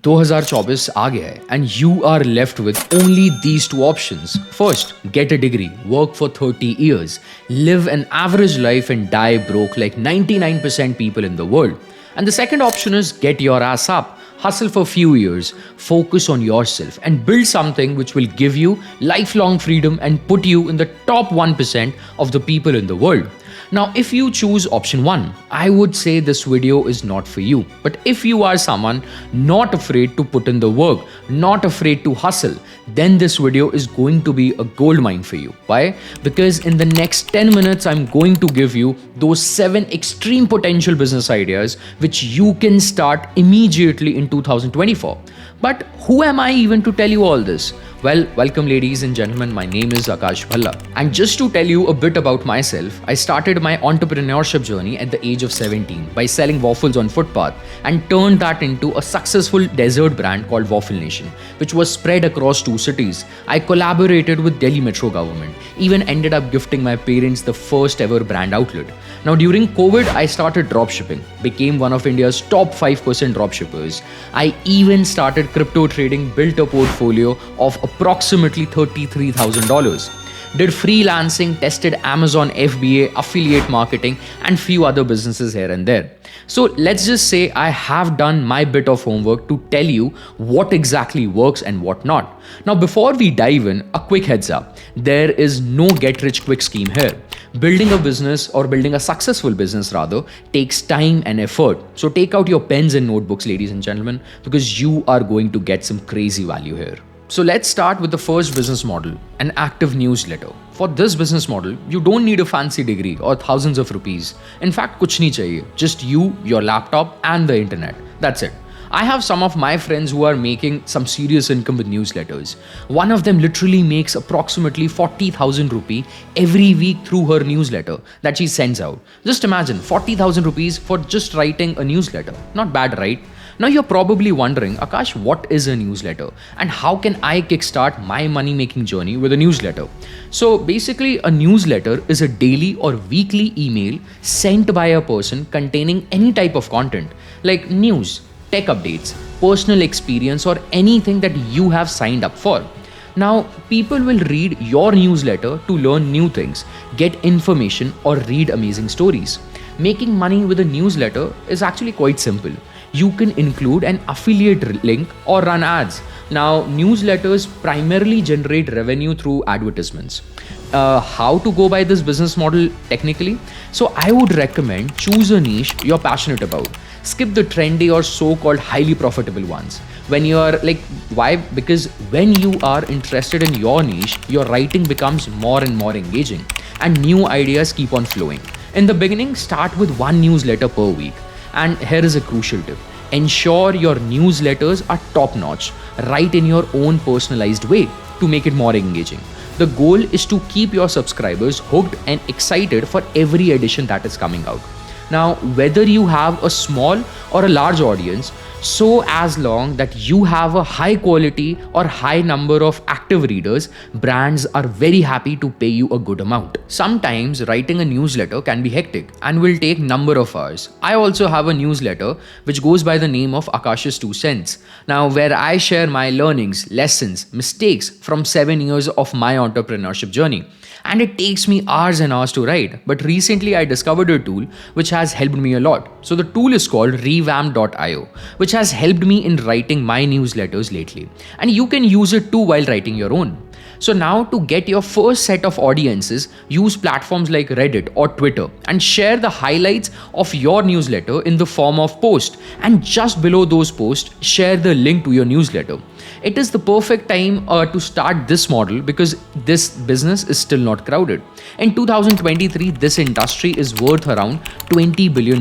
2024 आ गया है and you are left with only these two options. First, get a degree, work for 30 years, live an average life and die broke like 99% people in the world. And the second option is get your ass up, hustle for a few years, focus on yourself and build something which will give you lifelong freedom and put you in the top 1% of the people in the world. Now, if you choose option 1, I would say this video is not for you. But if you are someone not afraid to put in the work, not afraid to hustle, then this video is going to be a gold mine for you. Why? Because in the next 10 minutes, I'm going to give you those 7 extreme potential business ideas which you can start immediately in 2024. But who am I even to tell you all this? Well, welcome ladies and gentlemen, my name is Ackash Bhalla. And just to tell you a bit about myself, I started my entrepreneurship journey at the age of 17 by selling waffles on footpath and turned that into a successful dessert brand called Waffle Nation, which was spread across 2 cities. I collaborated with Delhi Metro government, even ended up gifting my parents the first ever brand outlet. Now during COVID, I started dropshipping, became one of India's top 5% dropshippers. I even started crypto trading, built a portfolio of approximately $33,000. Did freelancing, tested Amazon FBA, affiliate marketing, and few other businesses here and there. So let's just say I have done my bit of homework to tell you what exactly works and what not. Now, before we dive in, a quick heads up. There is no get rich quick scheme here. Building a business or building a successful business rather takes time and effort. So take out your pens and notebooks, ladies and gentlemen, because you are going to get some crazy value here. So let's start with the first business model, an active newsletter. For this business model, you don't need a fancy degree or thousands of rupees. In fact, kuch nahi chahiye. Just you, your laptop and the internet. That's it. I have some of my friends who are making some serious income with newsletters. One of them literally makes approximately 40,000 rupee every week through her newsletter that she sends out. Just imagine 40,000 rupees for just writing a newsletter. Not bad, right? Now you're probably wondering, Akash, what is a newsletter and how can I kickstart my money making journey with a newsletter? So basically a newsletter is a daily or weekly email sent by a person containing any type of content like news, tech updates, personal experience or anything that you have signed up for. Now, people will read your newsletter to learn new things, get information or read amazing stories. Making money with a newsletter is actually quite simple. You can include an affiliate link or run ads. Now, newsletters primarily generate revenue through advertisements. How to go by this business model technically? So I would recommend choose a niche you're passionate about. Skip the trendy or so-called highly profitable ones. When you're like, why? Because when you are interested in your niche, your writing becomes more and more engaging and new ideas keep on flowing. In the beginning, start with 1 newsletter per week. And here is a crucial tip. Ensure your newsletters are top-notch. Write in your own personalized way to make it more engaging. The goal is to keep your subscribers hooked and excited for every edition that is coming out. Now, whether you have a small or a large audience, so as long that you have a high quality or high number of active readers, brands are very happy to pay you a good amount. Sometimes writing a newsletter can be hectic and will take number of hours. I also have a newsletter which goes by the name of Akash's 2 cents. Now, where I share my learnings, lessons, mistakes from 7 years of my entrepreneurship journey. And it takes me hours and hours to write. But recently I discovered a tool which has helped me a lot. So the tool is called revamp.io, which has helped me in writing my newsletters lately. And you can use it too while writing your own. So now to get your first set of audiences, use platforms like Reddit or Twitter and share the highlights of your newsletter in the form of post. And just below those posts, share the link to your newsletter. It is the perfect time to start this model because this business is still not crowded. In 2023, this industry is worth around $20 billion.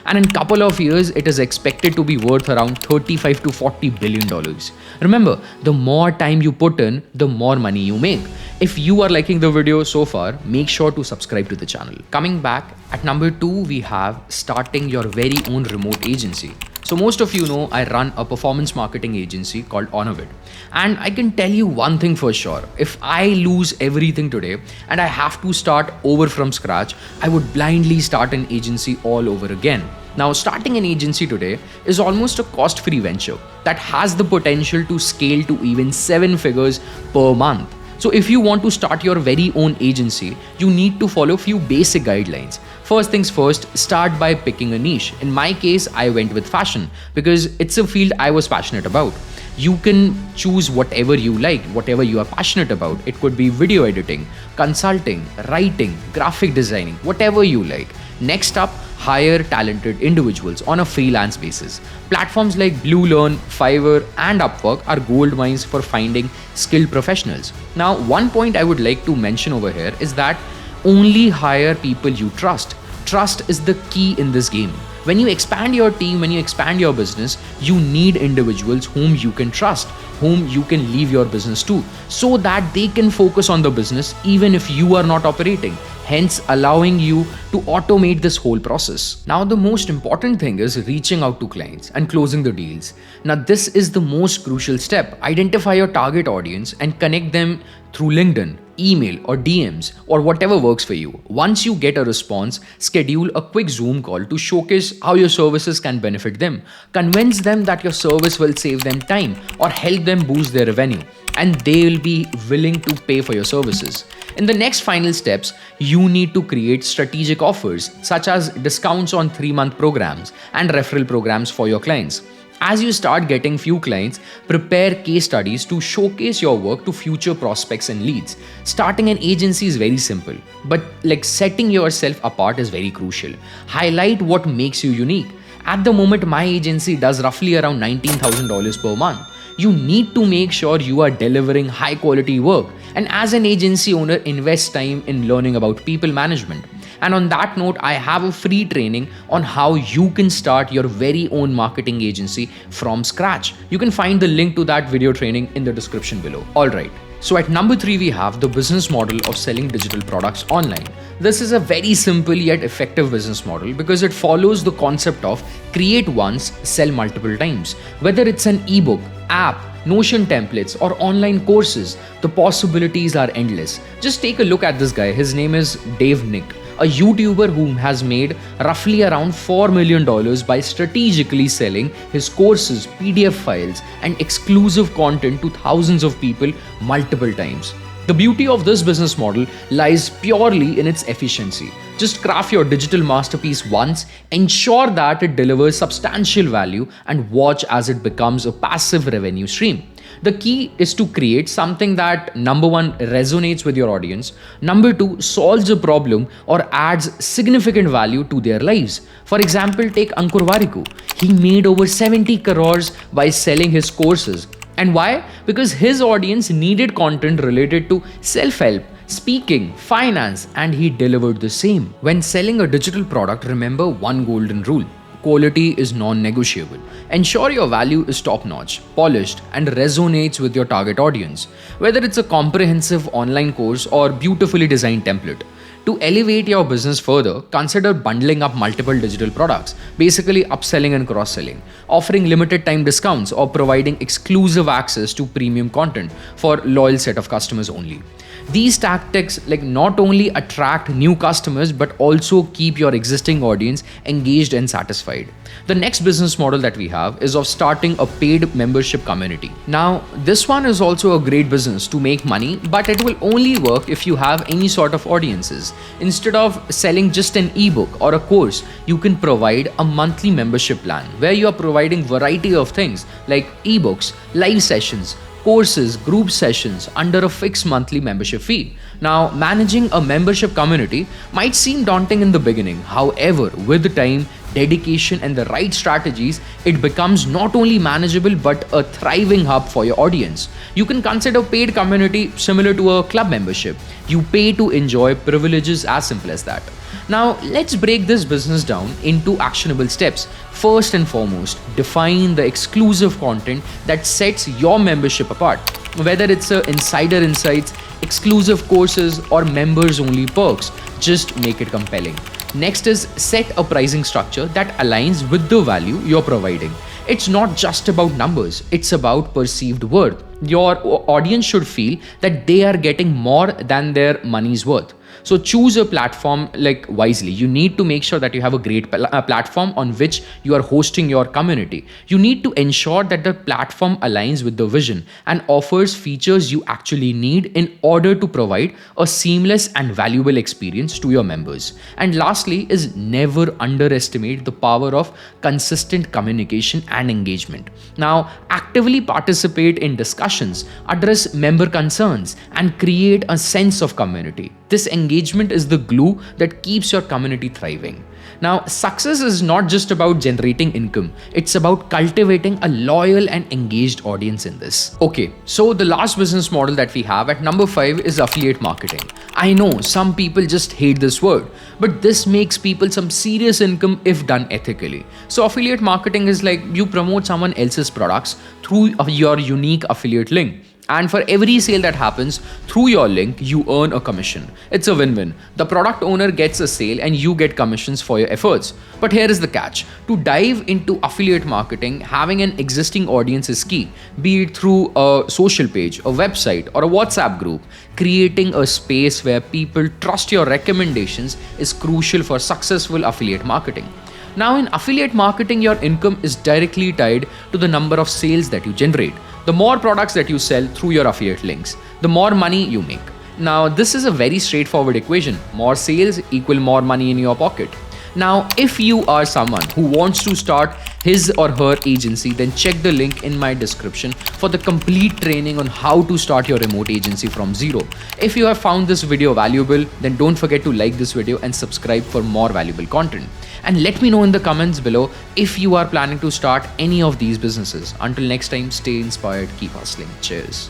And in a couple of years, it is expected to be worth around $35 to $40 billion. Remember, the more time you put in, the more money you make. If you are liking the video so far, make sure to subscribe to the channel. Coming back, at number 2, we have starting your very own remote agency. So most of you know I run a performance marketing agency called Honorwit. And I can tell you one thing for sure. If I lose everything today and I have to start over from scratch, I would blindly start an agency all over again. Now, starting an agency today is almost a cost-free venture that has the potential to scale to even 7 figures per month. So if you want to start your very own agency, you need to follow a few basic guidelines. First things first, start by picking a niche. In my case, I went with fashion because it's a field I was passionate about. You can choose whatever you like, whatever you are passionate about. It could be video editing, consulting, writing, graphic designing, whatever you like. Next up, hire talented individuals on a freelance basis. Platforms like Blue Learn, Fiverr, and Upwork are gold mines for finding skilled professionals. Now, one point I would like to mention over here is that only hire people you trust. Trust is the key in this game. When you expand your team, when you expand your business, you need individuals whom you can trust, whom you can leave your business to, so that they can focus on the business even if you are not operating, hence allowing you to automate this whole process. Now, the most important thing is reaching out to clients and closing the deals. Now, this is the most crucial step. Identify your target audience and connect them through LinkedIn, email, or DMs, or whatever works for you. Once you get a response, schedule a quick Zoom call to showcase how your services can benefit them. Convince them that your service will save them time or help them boost their revenue, and they will be willing to pay for your services. In the next final steps, you need to create strategic offers such as discounts on 3-month programs and referral programs for your clients. As you start getting few clients, prepare case studies to showcase your work to future prospects and leads. Starting an agency is very simple, but setting yourself apart is very crucial. Highlight what makes you unique. At the moment, my agency does roughly around $19,000 per month. You need to make sure you are delivering high quality work. And as an agency owner, invest time in learning about people management. And on that note, I have a free training on how you can start your very own marketing agency from scratch. You can find the link to that video training in the description below. Alright, so at number 3, we have the business model of selling digital products online. This is a very simple yet effective business model because it follows the concept of create once, sell multiple times. Whether it's an ebook, app, Notion templates, or online courses, the possibilities are endless. Just take a look at this guy. His name is Dave Nick, a YouTuber who has made roughly around $4 million by strategically selling his courses, PDF files, and exclusive content to thousands of people multiple times. The beauty of this business model lies purely in its efficiency. Just craft your digital masterpiece once, ensure that it delivers substantial value, and watch as it becomes a passive revenue stream. The key is to create something that, number 1, resonates with your audience, number 2, solves a problem or adds significant value to their lives. For example, take Ankur Warikoo. He made over 70 crores by selling his courses. And why? Because his audience needed content related to self-help, speaking, finance, and he delivered the same. When selling a digital product, remember one golden rule. Quality is non-negotiable. Ensure your value is top-notch, polished, and resonates with your target audience, whether it's a comprehensive online course or beautifully designed template. To elevate your business further, consider bundling up multiple digital products, basically upselling and cross-selling, offering limited time discounts, or providing exclusive access to premium content for loyal set of customers only. These tactics not only attract new customers but also keep your existing audience engaged and satisfied. The next business model that we have is of starting a paid membership community. Now, this one is also a great business to make money, but it will only work if you have any sort of audiences. Instead of selling just an ebook or a course, you can provide a monthly membership plan where you are providing variety of things like ebooks, live sessions, courses, group sessions under a fixed monthly membership fee. Now, managing a membership community might seem daunting in the beginning. However, with time, dedication, and the right strategies, it becomes not only manageable but a thriving hub for your audience. You can consider paid community similar to a club membership. You pay to enjoy privileges, as simple as that. Now, let's break this business down into actionable steps. First and foremost, define the exclusive content that sets your membership apart. Whether it's insider insights, exclusive courses, or members only perks, just make it compelling. Next is set a pricing structure that aligns with the value you're providing. It's not just about numbers, it's about perceived worth. Your audience should feel that they are getting more than their money's worth. So choose a platform like wisely. You need to make sure that you have a great platform on which you are hosting your community. You need to ensure that the platform aligns with the vision and offers features you actually need in order to provide a seamless and valuable experience to your members. And lastly is never underestimate the power of consistent communication and engagement. Now, actively participate in discussions, address member concerns, and create a sense of community. This engagement is the glue that keeps your community thriving. Now, success is not just about generating income, it's about cultivating a loyal and engaged audience in this. Okay, so the last business model that we have at number 5 is affiliate marketing. I know some people just hate this word, but this makes people some serious income if done ethically. So, affiliate marketing is like you promote someone else's products through your unique affiliate link. And for every sale that happens through your link, you earn a commission. It's a win-win. The product owner gets a sale and you get commissions for your efforts. But here is the catch. To dive into affiliate marketing, having an existing audience is key, be it through a social page, a website, or a WhatsApp group. Creating a space where people trust your recommendations is crucial for successful affiliate marketing. Now, in affiliate marketing, your income is directly tied to the number of sales that you generate. The more products that you sell through your affiliate links, the more money you make. Now, this is a very straightforward equation. More sales equal more money in your pocket. Now, if you are someone who wants to start his or her agency, then check the link in my description for the complete training on how to start your remote agency from zero. If you have found this video valuable, then don't forget to like this video and subscribe for more valuable content. And let me know in the comments below if you are planning to start any of these businesses. Until next time, stay inspired, keep hustling. Cheers.